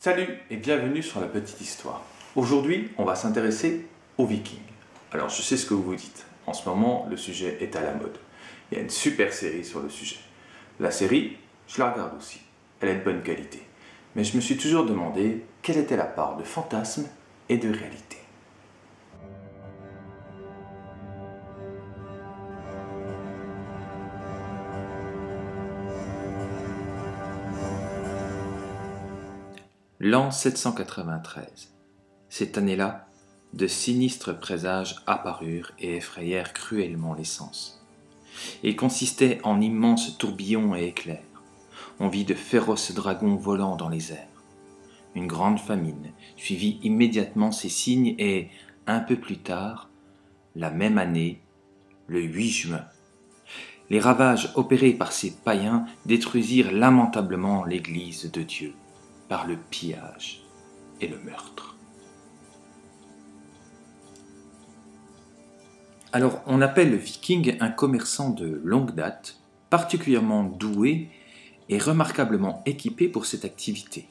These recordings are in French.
Salut et bienvenue sur la petite histoire. Aujourd'hui, on va s'intéresser aux Vikings. Alors, je sais ce que vous vous dites. En ce moment, le sujet est à la mode. Il y a une super série sur le sujet. La série, je la regarde aussi. Elle est de bonne qualité. Mais je me suis toujours demandé quelle était la part de fantasme et de réalité. L'an 793. Cette année-là, de sinistres présages apparurent et effrayèrent cruellement les sens. Ils consistaient en immenses tourbillons et éclairs. On vit de féroces dragons volant dans les airs. Une grande famine suivit immédiatement ces signes et, un peu plus tard, la même année, le 8 juin, les ravages opérés par ces païens détruisirent lamentablement l'Église de Dieu par le pillage et le meurtre. Alors, on appelle le viking un commerçant de longue date, particulièrement doué et remarquablement équipé pour cette activité,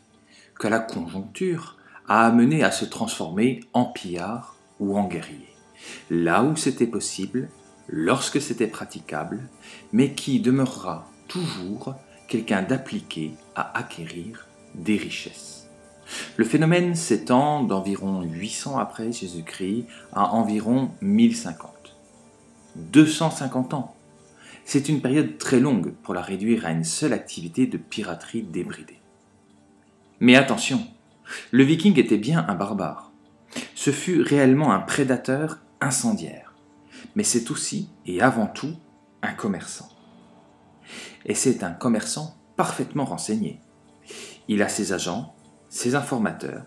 que la conjoncture a amené à se transformer en pillard ou en guerrier, là où c'était possible, lorsque c'était praticable, mais qui demeurera toujours quelqu'un d'appliqué à acquérir des richesses. Le phénomène s'étend d'environ 800 après Jésus-Christ à environ 1050. 250 ans. C'est une période très longue pour la réduire à une seule activité de piraterie débridée. Mais attention, le viking était bien un barbare. Ce fut réellement un prédateur incendiaire. Mais c'est aussi et avant tout un commerçant. Et c'est un commerçant parfaitement renseigné. Il a ses agents, ses informateurs,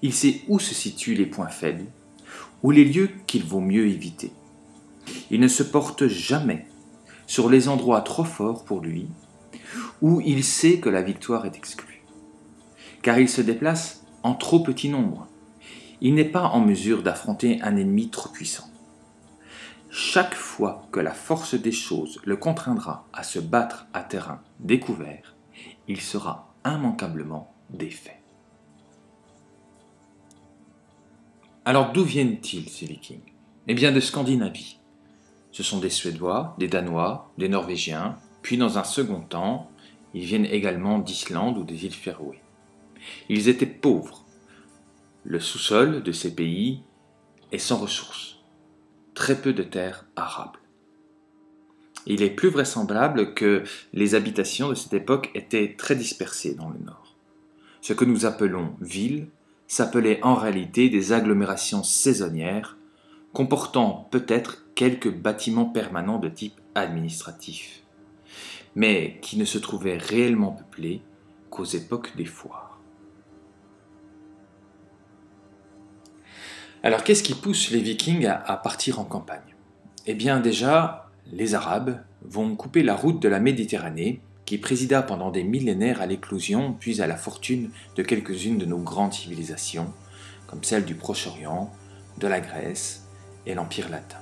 il sait où se situent les points faibles, ou les lieux qu'il vaut mieux éviter. Il ne se porte jamais sur les endroits trop forts pour lui, où il sait que la victoire est exclue. Car il se déplace en trop petit nombre. Il n'est pas en mesure d'affronter un ennemi trop puissant. Chaque fois que la force des choses le contraindra à se battre à terrain découvert, il sera immanquablement défait. Alors d'où viennent-ils ces Vikings ? Eh bien de Scandinavie. Ce sont des Suédois, des Danois, des Norvégiens, puis dans un second temps, ils viennent également d'Islande ou des îles Féroé. Ils étaient pauvres. Le sous-sol de ces pays est sans ressources. Très peu de terres arables. Il est plus vraisemblable que les habitations de cette époque étaient très dispersées dans le nord. Ce que nous appelons villes s'appelait en réalité des agglomérations saisonnières, comportant peut-être quelques bâtiments permanents de type administratif, mais qui ne se trouvaient réellement peuplés qu'aux époques des foires. Alors qu'est-ce qui pousse les Vikings à partir en campagne ? Eh bien déjà, les Arabes vont couper la route de la Méditerranée, qui présida pendant des millénaires à l'éclosion puis à la fortune de quelques-unes de nos grandes civilisations, comme celle du Proche-Orient, de la Grèce et l'Empire latin.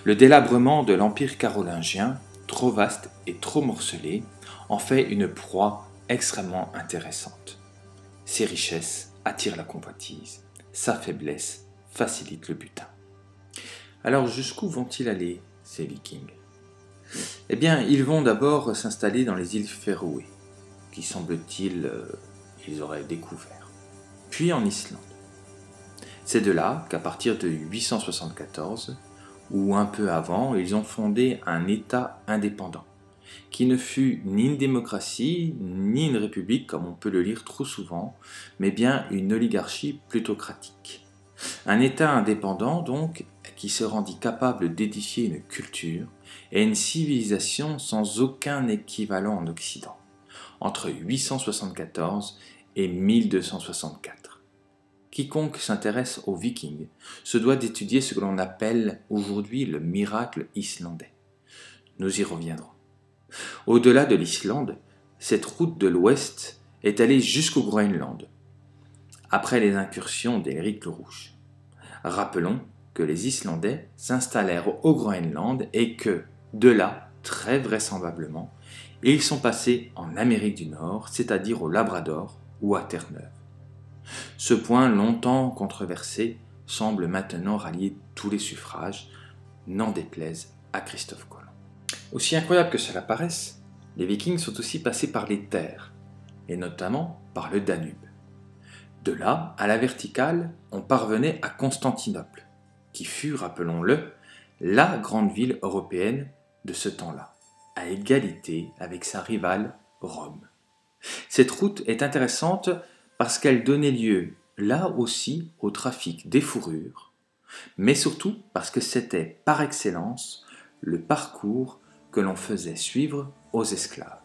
Le délabrement de l'Empire carolingien, trop vaste et trop morcelé, en fait une proie extrêmement intéressante. Ses richesses attirent la convoitise, sa faiblesse facilite le butin. Alors jusqu'où vont-ils aller, ces Vikings ? Eh bien, ils vont d'abord s'installer dans les îles Féroé, qui semble-t-il, ils auraient découvert, puis en Islande. C'est de là qu'à partir de 874, ou un peu avant, ils ont fondé un État indépendant, qui ne fut ni une démocratie, ni une république, comme on peut le lire trop souvent, mais bien une oligarchie plutocratique. Un État indépendant, donc, qui se rendit capable d'édifier une culture et une civilisation sans aucun équivalent en Occident, entre 874 et 1264. Quiconque s'intéresse aux Vikings se doit d'étudier ce que l'on appelle aujourd'hui le miracle islandais. Nous y reviendrons. Au-delà de l'Islande, cette route de l'Ouest est allée jusqu'au Groenland, après les incursions d'Éric le Rouge. Rappelons que les Islandais s'installèrent au Groenland et que, de là, très vraisemblablement, ils sont passés en Amérique du Nord, c'est-à-dire au Labrador, ou à Terre-Neuve. Ce point longtemps controversé semble maintenant rallier tous les suffrages, n'en déplaise à Christophe Colomb. Aussi incroyable que cela paraisse, les Vikings sont aussi passés par les terres, et notamment par le Danube. De là, à la verticale, on parvenait à Constantinople, qui fut, rappelons-le, la grande ville européenne de ce temps-là, à égalité avec sa rivale Rome. Cette route est intéressante parce qu'elle donnait lieu, là aussi, au trafic des fourrures, mais surtout parce que c'était, par excellence, le parcours que l'on faisait suivre aux esclaves.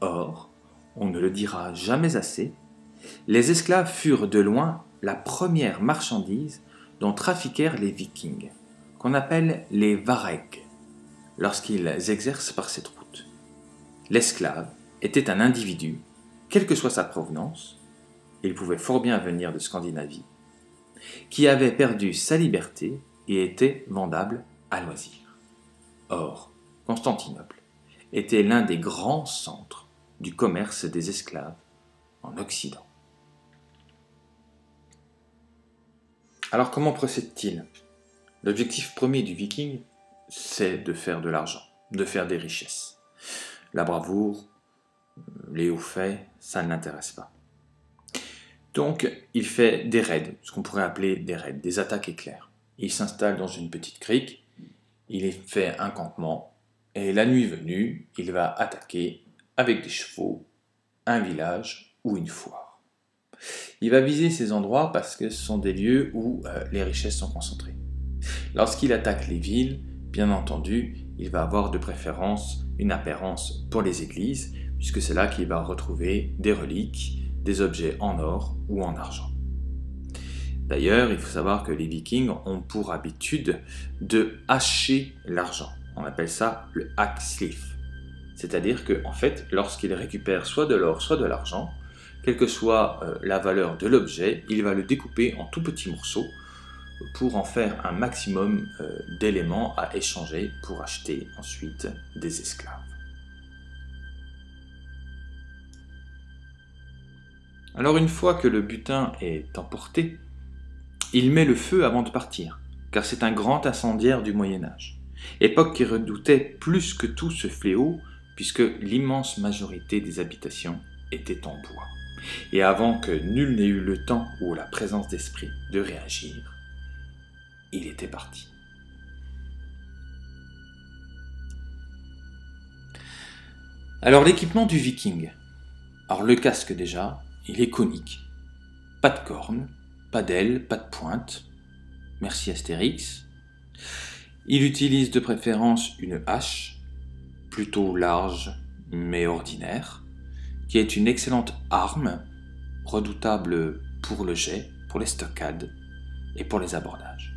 Or, on ne le dira jamais assez, les esclaves furent de loin la première marchandise dont trafiquèrent les Vikings, qu'on appelle les vareg, lorsqu'ils exercent par cette route. L'esclave était un individu, quelle que soit sa provenance, il pouvait fort bien venir de Scandinavie, qui avait perdu sa liberté et était vendable à loisir. Or, Constantinople était l'un des grands centres du commerce des esclaves en Occident. Alors comment procède-t-il? L'objectif premier du Viking, c'est de faire de l'argent, de faire des richesses. La bravoure, les hauts faits, ça ne l'intéresse pas. Donc, il fait des raids, ce qu'on pourrait appeler des raids, des attaques éclairs. Il s'installe dans une petite crique, il fait un campement, et la nuit venue, il va attaquer avec des chevaux, un village ou une foire. Il va viser ces endroits parce que ce sont des lieux où les richesses sont concentrées. Lorsqu'il attaque les villes, bien entendu, il va avoir de préférence une appérence pour les églises, puisque c'est là qu'il va retrouver des reliques, des objets en or ou en argent. D'ailleurs, il faut savoir que les Vikings ont pour habitude de hacher l'argent. On appelle ça le hackslif. C'est-à-dire qu'en fait, lorsqu'ils récupèrent soit de l'or, soit de l'argent, quelle que soit la valeur de l'objet, il va le découper en tout petits morceaux pour en faire un maximum d'éléments à échanger pour acheter ensuite des esclaves. Alors une fois que le butin est emporté, il met le feu avant de partir, car c'est un grand incendiaire du Moyen-Âge, époque qui redoutait plus que tout ce fléau, puisque l'immense majorité des habitations étaient en bois. Et avant que nul n'ait eu le temps ou la présence d'esprit de réagir, il était parti. Alors l'équipement du Viking. Alors le casque déjà, il est conique. Pas de cornes, pas d'ailes, pas de pointe. Merci Astérix. Il utilise de préférence une hache, plutôt large mais ordinaire, qui est une excellente arme, redoutable pour le jet, pour les stockades et pour les abordages.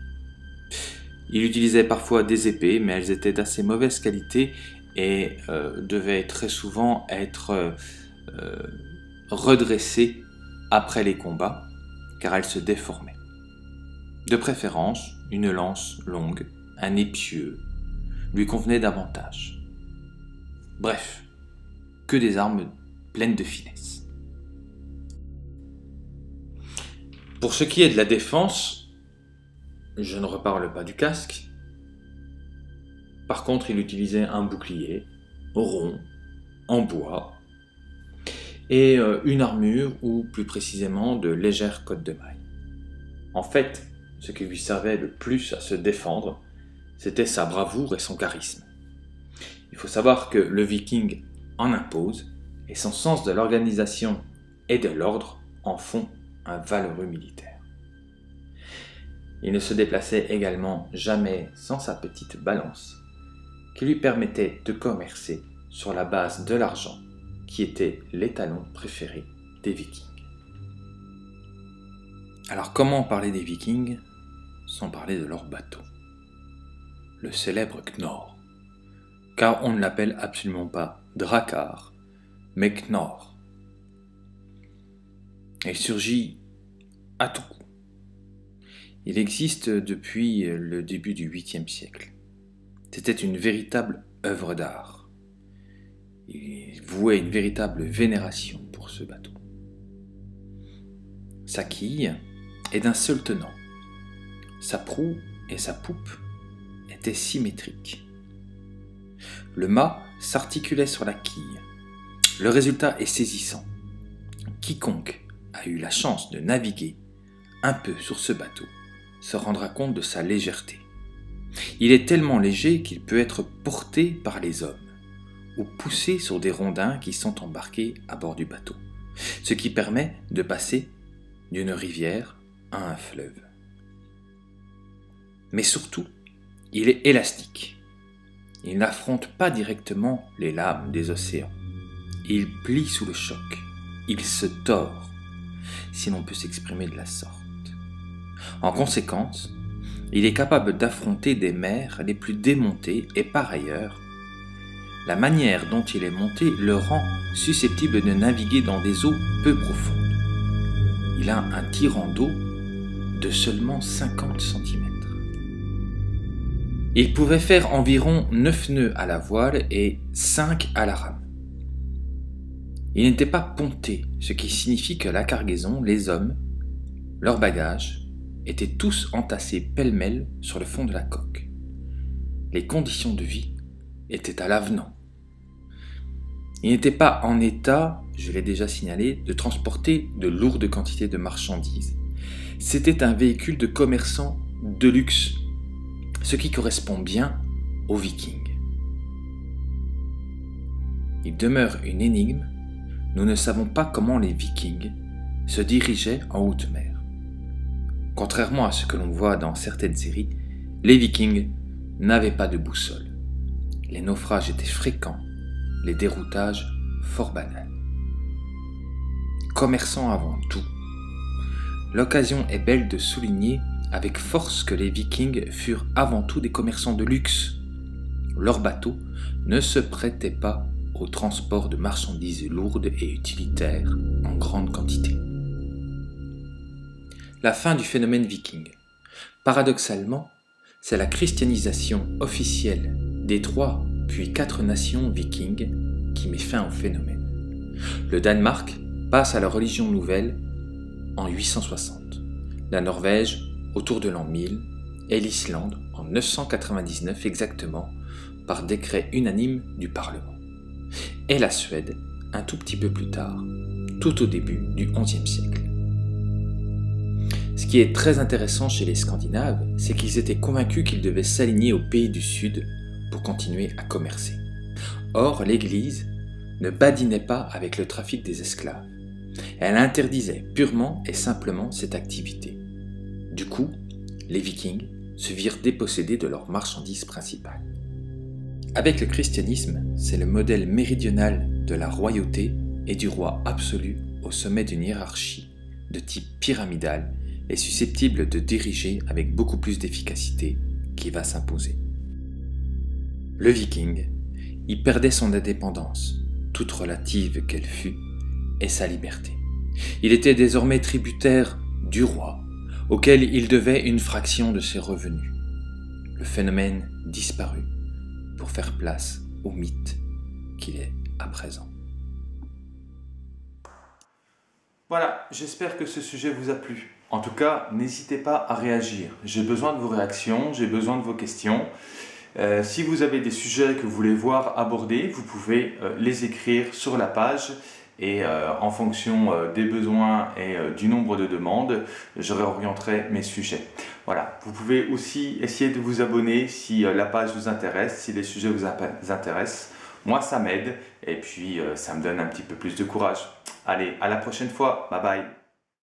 Il utilisait parfois des épées, mais elles étaient d'assez mauvaise qualité et devaient très souvent être redressées après les combats, car elles se déformaient. De préférence, une lance longue, un épieu, lui convenait davantage. Bref, que des armes pleines de finesse. Pour ce qui est de la défense, je ne reparle pas du casque. Par contre, il utilisait un bouclier rond, en bois, et une armure, ou plus précisément de légères cottes de mailles. En fait, ce qui lui servait le plus à se défendre, c'était sa bravoure et son charisme. Il faut savoir que le Viking en impose, et son sens de l'organisation et de l'ordre en font un valeureux militaire. Il ne se déplaçait également jamais sans sa petite balance, qui lui permettait de commercer sur la base de l'argent, qui était l'étalon préféré des Vikings. Alors comment parler des Vikings sans parler de leur bateau? Le célèbre Knorr, car on ne l'appelle absolument pas Drakkar, mais Knorr. Il surgit à tout coup. Il existe depuis le début du 8e siècle. C'était une véritable œuvre d'art. Il vouait une véritable vénération pour ce bateau. sa quille est d'un seul tenant. Sa proue et sa poupe étaient symétriques. Le mât s'articulait sur la quille. Le résultat est saisissant. Quiconque a eu la chance de naviguer un peu sur ce bateau se rendra compte de sa légèreté. Il est tellement léger qu'il peut être porté par les hommes ou poussé sur des rondins qui sont embarqués à bord du bateau, ce qui permet de passer d'une rivière à un fleuve. Mais surtout, il est élastique. Il n'affronte pas directement les lames des océans. Il plie sous le choc. Il se tord, si l'on peut s'exprimer de la sorte. En conséquence, il est capable d'affronter des mers les plus démontées et par ailleurs, la manière dont il est monté le rend susceptible de naviguer dans des eaux peu profondes. Il a un tirant d'eau de seulement 50 cm. Il pouvait faire environ 9 nœuds à la voile et 5 à la rame. Il n'était pas ponté, ce qui signifie que la cargaison, les hommes, leurs bagages, étaient tous entassés pêle-mêle sur le fond de la coque. Les conditions de vie étaient à l'avenant. Il n'était pas en état, je l'ai déjà signalé, de transporter de lourdes quantités de marchandises. C'était un véhicule de commerçants de luxe, ce qui correspond bien aux Vikings. Il demeure une énigme. Nous ne savons pas comment les Vikings se dirigeaient en haute mer. Contrairement à ce que l'on voit dans certaines séries, les Vikings n'avaient pas de boussole. Les naufrages étaient fréquents, les déroutages fort banals. Commerçants avant tout. L'occasion est belle de souligner avec force que les Vikings furent avant tout des commerçants de luxe. Leurs bateaux ne se prêtaient pas au transport de marchandises lourdes et utilitaires en grande quantité. La fin du phénomène viking. Paradoxalement, c'est la christianisation officielle des 3 puis 4 nations vikings qui met fin au phénomène. Le Danemark passe à la religion nouvelle en 860, la Norvège autour de l'an 1000 et l'Islande en 999 exactement par décret unanime du Parlement. Et la Suède un tout petit peu plus tard, tout au début du XIe siècle. Ce qui est très intéressant chez les Scandinaves, c'est qu'ils étaient convaincus qu'ils devaient s'aligner aux pays du Sud pour continuer à commercer. Or, l'Église ne badinait pas avec le trafic des esclaves. Elle interdisait purement et simplement cette activité. Du coup, les Vikings se virent dépossédés de leur marchandise principale. Avec le christianisme, c'est le modèle méridional de la royauté et du roi absolu au sommet d'une hiérarchie de type pyramidal et susceptible de diriger avec beaucoup plus d'efficacité qui va s'imposer. Le Viking y perdait son indépendance, toute relative qu'elle fût, et sa liberté. Il était désormais tributaire du roi, auquel il devait une fraction de ses revenus. Le phénomène disparut pour faire place au mythe qu'il est à présent. Voilà, j'espère que ce sujet vous a plu. En tout cas, n'hésitez pas à réagir. J'ai besoin de vos réactions, j'ai besoin de vos questions. Si vous avez des sujets que vous voulez voir abordés, vous pouvez les écrire sur la page et en fonction des besoins et du nombre de demandes, je réorienterai mes sujets. Voilà, vous pouvez aussi essayer de vous abonner si la page vous intéresse, si les sujets vous intéressent. Moi, ça m'aide et puis ça me donne un petit peu plus de courage. Allez, à la prochaine fois. Bye bye.